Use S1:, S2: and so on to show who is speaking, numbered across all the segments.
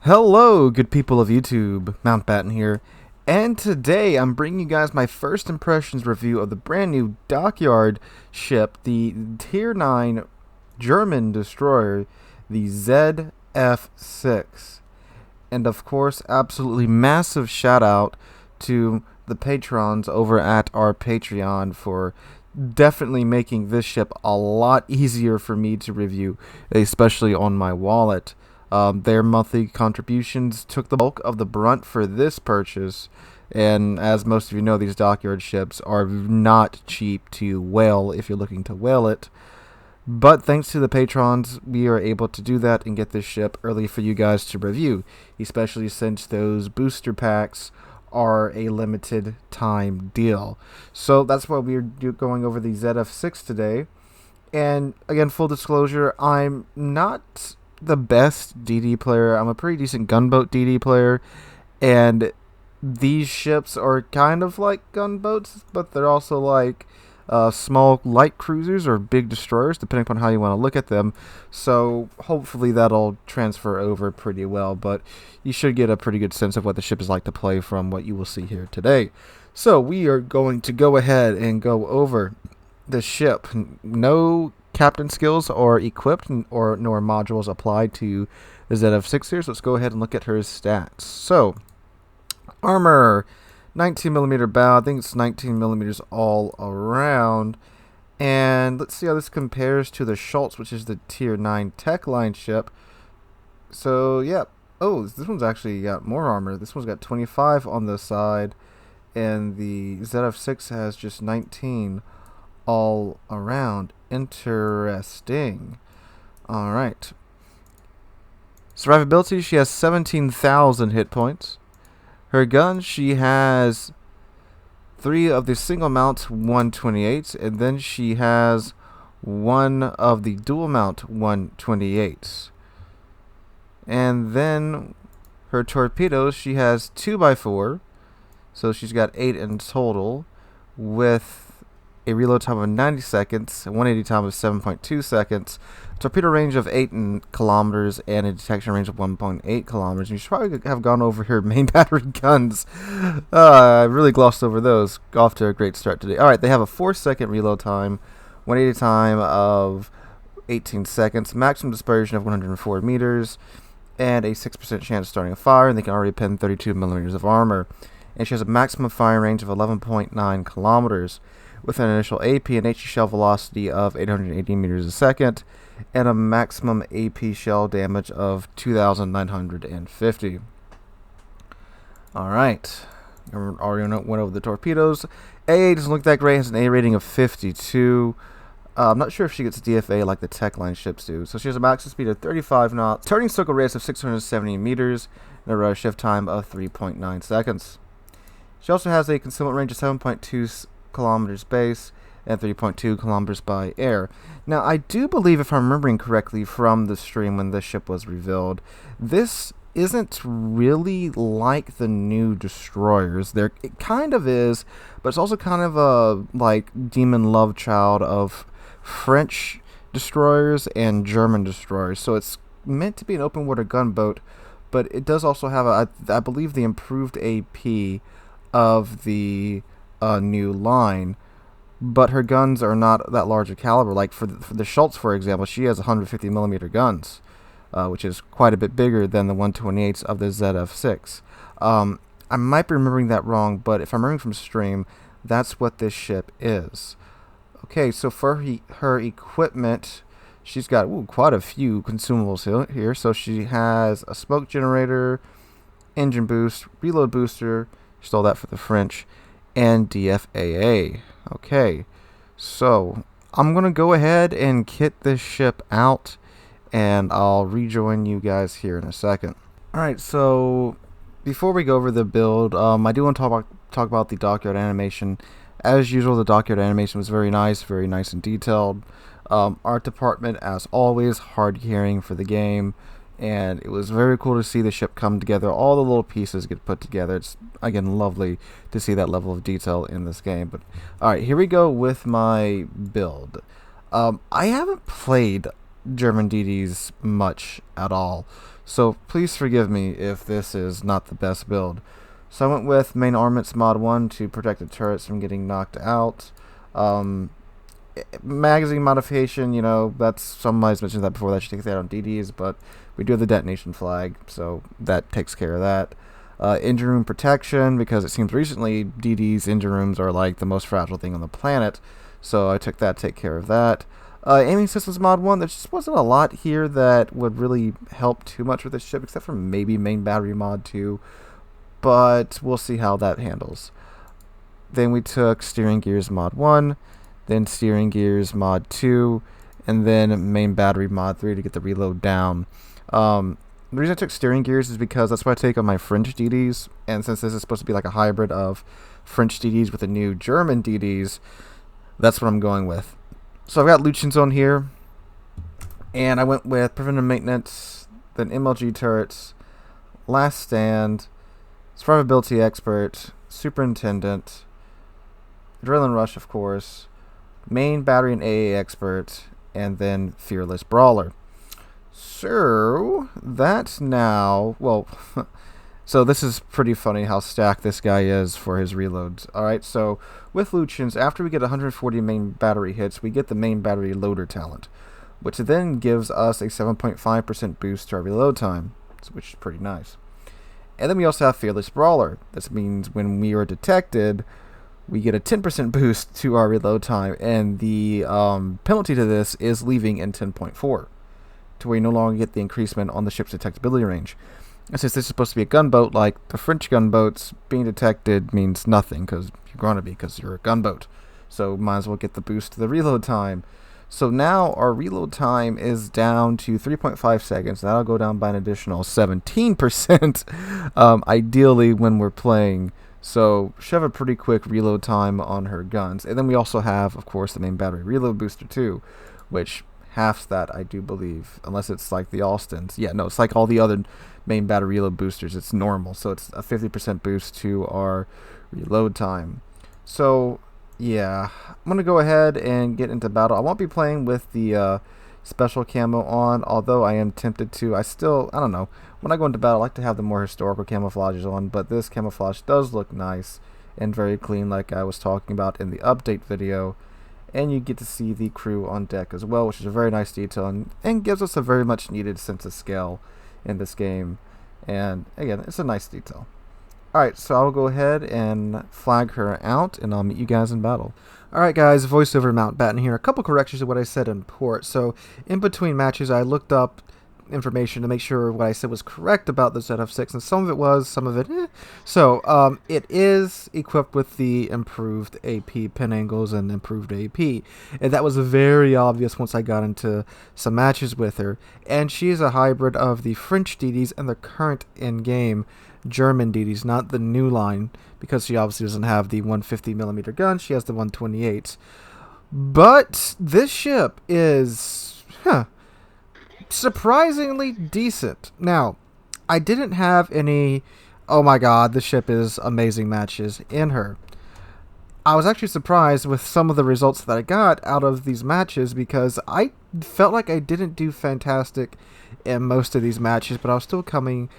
S1: Hello, good people of YouTube. Mountbatten here, and today I'm bringing you guys my first impressions review of the brand new Dockyard ship, the Tier 9 German destroyer, the ZF-6. And of course, absolutely massive shout out to the patrons over at our Patreon for definitely making this ship a lot easier for me to review, especially on my wallet. Their monthly contributions took the bulk of the brunt for this purchase, and as most of you know, these dockyard ships are not cheap to whale if you're looking to whale it. But thanks to the patrons, we are able to do that and get this ship early for you guys to review, especially since those booster packs are a limited time deal. So that's why we're going over the ZF-6 today. And again, full disclosure, I'm not the best DD player. I'm a pretty decent gunboat DD player, and these ships are kind of like gunboats, but they're also like small light cruisers or big destroyers, depending upon how you want to look at them. So hopefully that'll transfer over pretty well, but you should get a pretty good sense of what the ship is like to play from what you will see here today. So we are going to go ahead and go over the ship. No captain skills are equipped nor modules applied to the ZF-6 here, so let's go ahead and look at her stats. So, armor, 19mm bow, I think it's 19mm all around. And let's see how this compares to the Schultz, which is the Tier 9 Tech Line ship. So, yeah. Oh, this one's actually got more armor. This one's got 25 on the side, and the ZF-6 has just 19 all around. Interesting. Alright. Survivability, she has 17,000 hit points. Her gun, she has 3 of the single mount 128s, and then she has 1 of the dual mount 128s. And then her torpedoes, she has 2x4, so she's got 8 in total, with a reload time of 90 seconds, a 180 time of 7.2 seconds, torpedo range of 8 kilometers, and a detection range of 1.8 kilometers. You should probably have gone over her main battery guns. I really glossed over those. Off to a great start today. Alright, they have a 4-second reload time, 180 time of 18 seconds, maximum dispersion of 104 meters, and a 6% chance of starting a fire, and they can already pin 32mm of armor. And she has a maximum firing range of 11.9 kilometers. With an initial AP and HE shell velocity of 880 meters a second, and a maximum AP shell damage of 2,950. Alright, already went over the torpedoes. AA doesn't look that great, has an A rating of 52. I'm not sure if she gets DFA like the Tech Line ships do. So she has a maximum speed of 35 knots, turning circle radius of 670 meters, and a rudder shift time of 3.9 seconds. She also has a concealment range of 7.2 kilometers base and 3.2 kilometers by air. Now, I do believe, if I'm remembering correctly from the stream when this ship was revealed, this isn't really like the new destroyers. It kind of is, but it's also kind of a like demon love child of French destroyers and German destroyers. So it's meant to be an open water gunboat, but it does also have I believe the improved AP of the new line, but her guns are not that large a caliber. Like for the Schultz, for example, she has 150mm guns, which is quite a bit bigger than the 128s of the ZF-6. I might be remembering that wrong, but if I'm remembering from stream, that's what this ship is. Okay, so for her equipment, she's got quite a few consumables here. So she has a smoke generator, engine boost, reload booster, stole that for the French, and DFAA. Okay, so I'm going to go ahead and kit this ship out, and I'll rejoin you guys here in a second. Alright, so before we go over the build, I do want to talk about the dockyard animation. As usual, the dockyard animation was very nice and detailed. Art department, as always, hard carrying for the game. And it was very cool to see the ship come together. All the little pieces get put together. It's, again, lovely to see that level of detail in this game. But alright, here we go with my build. I haven't played German DDs much at all. So please forgive me if this is not the best build. So I went with main armaments mod 1 to protect the turrets from getting knocked out. Magazine modification, you know, that's somebody's mentioned that before, that should take that on DDs, but we do have the detonation flag, so that takes care of that. Engine room protection, because it seems recently DD's engine rooms are like the most fragile thing on the planet, so I took that to take care of that. Aiming systems mod 1, there just wasn't a lot here that would really help too much with this ship, except for maybe main battery mod 2, but we'll see how that handles. Then we took steering gears mod 1, then steering gears mod 2, and then main battery mod 3 to get the reload down. The reason I took steering gears is because that's what I take on my French DDs, and since this is supposed to be like a hybrid of French DDs with the new German DDs, that's what I'm going with. So I've got Lucians on here, and I went with preventive maintenance, then MLG turrets, last stand, survivability expert, superintendent, adrenaline rush, of course, main battery and AA expert, and then fearless brawler. So that's now, well, so this is pretty funny how stacked this guy is for his reloads. Alright, so with Lucians, after we get 140 main battery hits, we get the main battery loader talent, which then gives us a 7.5% boost to our reload time, which is pretty nice. And then we also have fearless brawler. This means when we are detected, we get a 10% boost to our reload time, and the penalty to this is leaving in 10.4, to where you no longer get the increasement on the ship's detectability range. And since this is supposed to be a gunboat, like the French gunboats, being detected means nothing, because you're going to be, because you're a gunboat. So might as well get the boost to the reload time. So now our reload time is down to 3.5 seconds. That'll go down by an additional 17%, ideally when we're playing. So she have a pretty quick reload time on her guns. And then we also have, of course, the main battery reload booster too, which halves that, I do believe, unless it's like the Austins. Yeah, no, it's like all the other main battery reload boosters. It's normal, so it's a 50% boost to our reload time. So yeah, I'm gonna go ahead and get into battle. I won't be playing with the special camo on, although I am tempted to. I don't know, when I go into battle I like to have the more historical camouflages on, but this camouflage does look nice and very clean, like I was talking about in the update video. And you get to see the crew on deck as well, which is a very nice detail, and gives us a very much needed sense of scale in this game. And again, it's a nice detail. Alright, so I'll go ahead and flag her out, and I'll meet you guys in battle. Alright guys, voiceover Mountbatten here. A couple corrections to what I said in port. So in between matches I looked up information to make sure what I said was correct about the ZF-6, and some of it was, some of it So it is equipped with the improved AP pin angles and improved AP, and that was very obvious once I got into some matches with her. And she is a hybrid of the French DDs and the current in-game German DDs, not the new line, because she obviously doesn't have the 150mm gun, she has the 128. But this ship is surprisingly decent. Now, I didn't have any, oh my god, this ship is amazing matches in her. I was actually surprised with some of the results that I got out of these matches, because I felt like I didn't do fantastic in most of these matches, but I was still coming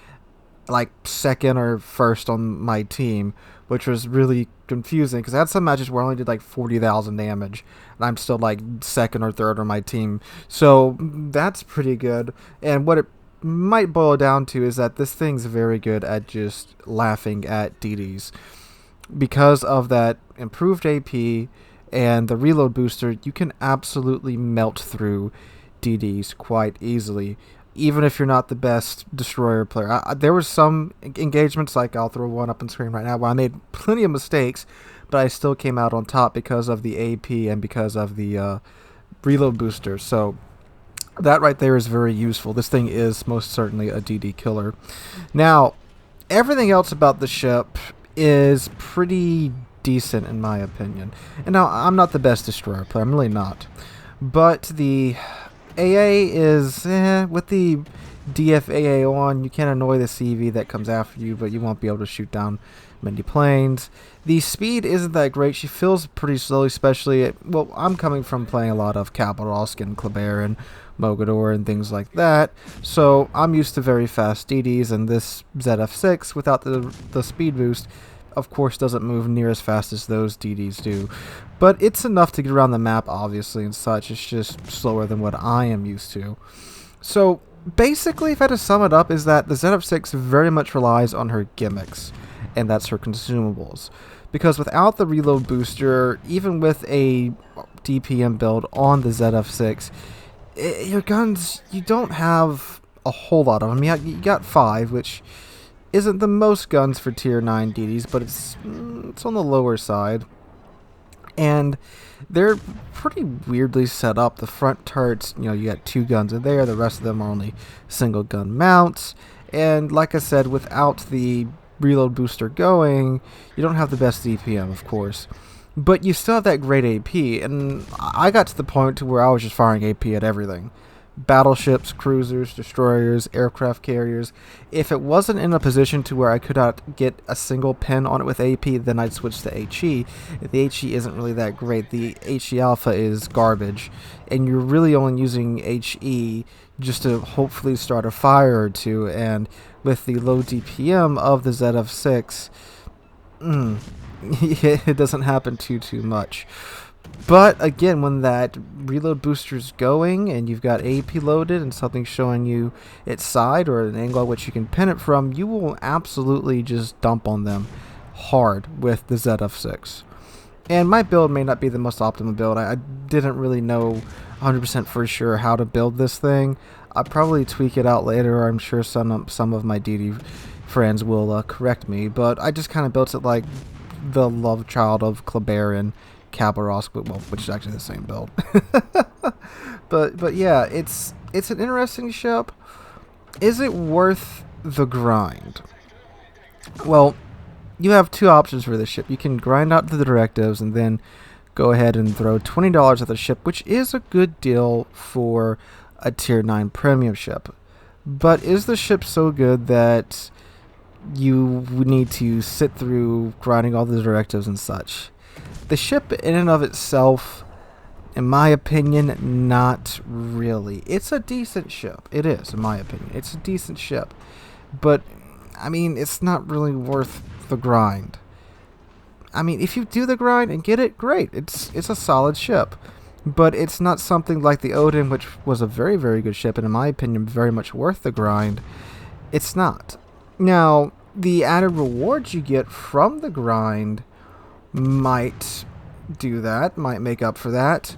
S1: like second or first on my team, which was really confusing, because I had some matches where I only did like 40,000 damage, and I'm still like second or third on my team. So that's pretty good. And what it might boil down to is that this thing's very good at just laughing at DDs. Because of that improved AP and the reload booster, you can absolutely melt through DDs quite easily, even if you're not the best destroyer player. There were some engagements, like I'll throw one up on screen right now, where I made plenty of mistakes, but I still came out on top because of the AP and because of the reload booster. So that right there is very useful. This thing is most certainly a DD killer. Now, everything else about the ship is pretty decent in my opinion. And now, I'm not the best destroyer player, I'm really not. But the AA is, with the DFAA on, you can annoy the CV that comes after you, but you won't be able to shoot down many planes. The speed isn't that great. She feels pretty slow, especially, well, I'm coming from playing a lot of Khabarovsk and Kleber and Mogador and things like that, so I'm used to very fast DDs, and this ZF-6, without the speed boost, of course doesn't move near as fast as those DDs do. But it's enough to get around the map, obviously, and such. It's just slower than what I am used to. So, basically, if I had to sum it up, is that the ZF-6 very much relies on her gimmicks, and that's her consumables. Because without the reload booster, even with a DPM build on the ZF-6, your guns, you don't have a whole lot of them. You got 5, which isn't the most guns for tier 9 DDs, but it's on the lower side. And they're pretty weirdly set up. The front turrets, you got 2 guns in there. The rest of them are only single gun mounts. And like I said, without the reload booster going, you don't have the best DPM, of course. But you still have that great AP. And I got to the point to where I was just firing AP at everything. Battleships, cruisers, destroyers, aircraft carriers. If it wasn't in a position to where I could not get a single pin on it with AP, then I'd switch to HE. If the HE isn't really that great, the HE Alpha is garbage, and you're really only using HE just to hopefully start a fire or two, and with the low DPM of the ZF-6, it doesn't happen too much. But again, when that reload booster's going and you've got AP loaded and something showing you its side or an angle at which you can pin it from, you will absolutely just dump on them hard with the ZF-6. And my build may not be the most optimal build. I didn't really know 100% for sure how to build this thing. I'll probably tweak it out later, or I'm sure some of my DD friends will correct me. But I just kind of built it like the love child of Kleber and Khabarovsk, well, which is actually the same build. but yeah, it's an interesting ship. Is it worth the grind? Well, you have 2 options for this ship. You can grind out the directives and then go ahead and throw $20 at the ship, which is a good deal for a tier 9 premium ship. But is the ship so good that you need to sit through grinding all the directives and such? The ship in and of itself, in my opinion, not really. It's a decent ship. It is, in my opinion. It's a decent ship. But, I mean, it's not really worth the grind. I mean, if you do the grind and get it, great. It's a solid ship. But it's not something like the Odin, which was a very, very good ship, and in my opinion, very much worth the grind. It's not. Now, the added rewards you get from the grind might do that, might make up for that.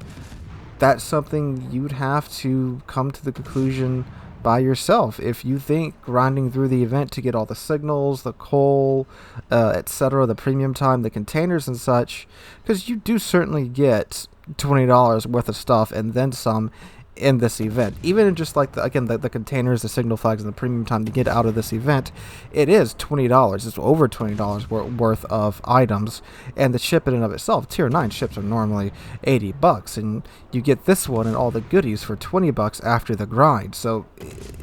S1: That's something you'd have to come to the conclusion by yourself. If you think grinding through the event to get all the signals, the coal, etc., the premium time, the containers and such, because you do certainly get $20 worth of stuff and then some in this event. Even in just like the containers, the signal flags, and the premium time to get out of this event, it is $20. It's over $20 worth of items, and the ship in and of itself, tier 9 ships are normally $80, and you get this one and all the goodies for $20 after the grind. So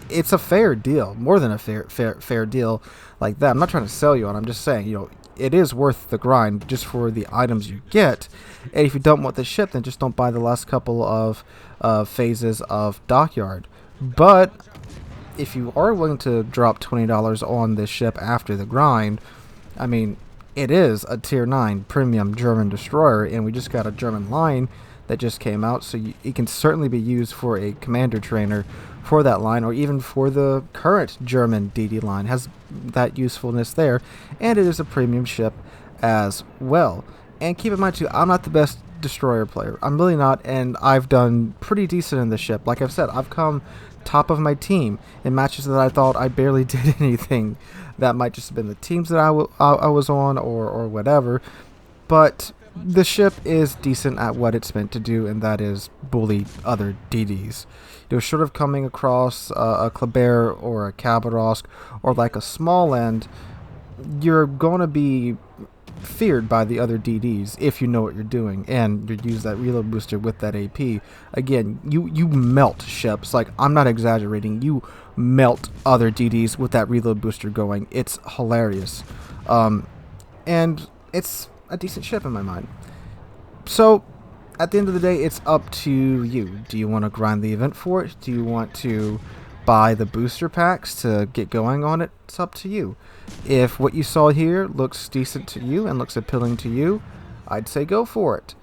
S1: it's a fair deal, more than a fair deal like that. I'm not trying to sell you on. I'm just saying, it is worth the grind just for the items you get. And if you don't want the ship, then just don't buy the last couple of phases of Dockyard. But if you are willing to drop $20 on this ship after the grind, I mean, it is a tier 9 premium German destroyer, and we just got a German line that just came out, so it can certainly be used for a commander trainer for that line, or even for the current German DD line. Has that usefulness there, and it is a premium ship as well. And keep in mind too, I'm not the best destroyer player. I'm really not, and I've done pretty decent in the ship. Like I've said, I've come top of my team in matches that I thought I barely did anything. That might just have been the teams that I was on, or whatever. But the ship is decent at what it's meant to do, and that is bully other DDs. Short of coming across a Kleber or a Khabarovsk or like a small end, you're going to be feared by the other DDs if you know what you're doing and you use that reload booster with that AP. Again, you melt ships. Like, I'm not exaggerating. You melt other DDs with that reload booster going. It's hilarious. And it's a decent ship in my mind. So, at the end of the day, it's up to you. Do you want to grind the event for it? Do you want to buy the booster packs to get going on it? It's up to you. If what you saw here looks decent to you and looks appealing to you, I'd say go for it.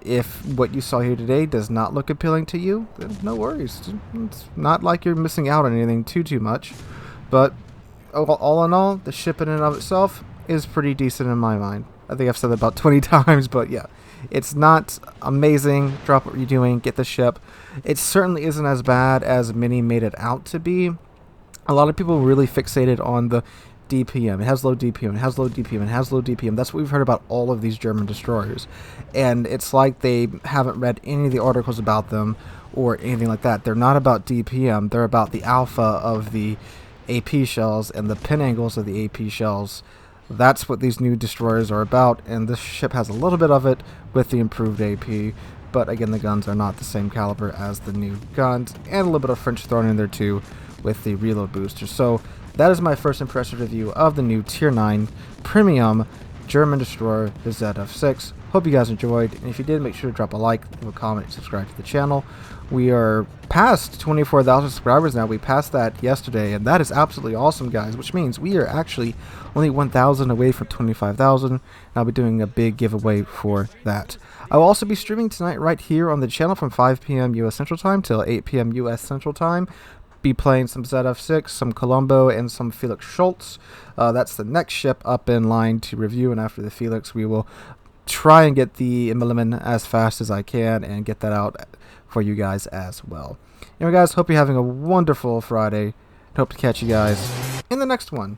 S1: If what you saw here today does not look appealing to you, then no worries. It's not like you're missing out on anything too much. But all in all, the ship in and of itself is pretty decent in my mind. I think I've said that about 20 times, but yeah. It's not amazing. Drop what you're doing. Get the ship. It certainly isn't as bad as many made it out to be. A lot of people really fixated on the DPM. It has low DPM. It has low DPM. It has low DPM. That's what we've heard about all of these German destroyers. And it's like they haven't read any of the articles about them or anything like that. They're not about DPM. They're about the alpha of the AP shells and the pin angles of the AP shells. That's what these new destroyers are about, and this ship has a little bit of it with the improved AP, but again, the guns are not the same caliber as the new guns, and a little bit of French thrown in there too with the reload booster. So that is my first impression review of the new Tier 9 Premium German Destroyer, the ZF-6. Hope you guys enjoyed, and if you did, make sure to drop a like, leave a comment, and subscribe to the channel. We are past 24,000 subscribers now. We passed that yesterday, and that is absolutely awesome, guys, which means we are actually only 1,000 away from 25,000. I'll be doing a big giveaway for that. I will also be streaming tonight right here on the channel from 5 p.m. U.S. Central Time till 8 p.m. U.S. Central Time. Be playing some ZF-6, some Colombo, and some Felix Schultz. That's the next ship up in line to review, and after the Felix, we will try and get the Milliman as fast as I can and get that out for you guys as well. Anyway, guys, hope you're having a wonderful Friday. Hope to catch you guys in the next one.